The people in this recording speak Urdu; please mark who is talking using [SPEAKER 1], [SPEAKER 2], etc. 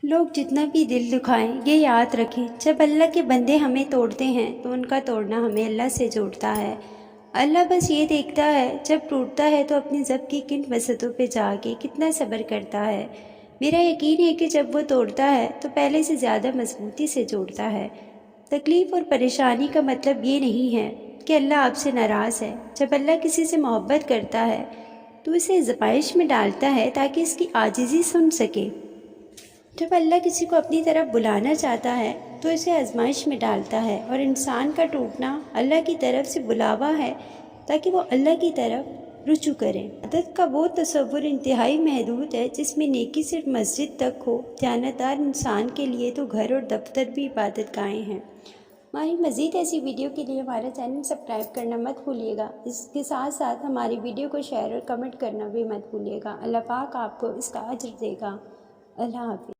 [SPEAKER 1] لوگ جتنا بھی دل دکھائیں یہ یاد رکھیں، جب اللہ کے بندے ہمیں توڑتے ہیں تو ان کا توڑنا ہمیں اللہ سے جوڑتا ہے۔ اللہ بس یہ دیکھتا ہے جب ٹوٹتا ہے تو اپنی ضبط کی کن وسعتوں پہ جا کے کتنا صبر کرتا ہے۔ میرا یقین ہے کہ جب وہ توڑتا ہے تو پہلے سے زیادہ مضبوطی سے جوڑتا ہے۔ تکلیف اور پریشانی کا مطلب یہ نہیں ہے کہ اللہ آپ سے ناراض ہے۔ جب اللہ کسی سے محبت کرتا ہے تو اسے آزمائش میں ڈالتا ہے تاکہ اس کی عاجزی سن سکے۔ جب اللہ کسی کو اپنی طرف بلانا چاہتا ہے تو اسے آزمائش میں ڈالتا ہے، اور انسان کا ٹوٹنا اللہ کی طرف سے بلاوا ہے تاکہ وہ اللہ کی طرف رجوع کرے۔ عبادت کا وہ تصور انتہائی محدود ہے جس میں نیکی صرف مسجد تک ہو۔ دیانتدار انسان کے لیے تو گھر اور دفتر بھی عبادت گاہیں ہیں۔ ہماری مزید ایسی ویڈیو کے لیے ہمارا چینل سبسکرائب کرنا مت بھولیے گا۔ اس کے ساتھ ساتھ ہماری ویڈیو کو شیئر اور کمنٹ کرنا بھی مت بھولیے گا۔ اللہ پاک آپ کو اس کا اجر دے گا۔ اللہ حافظ۔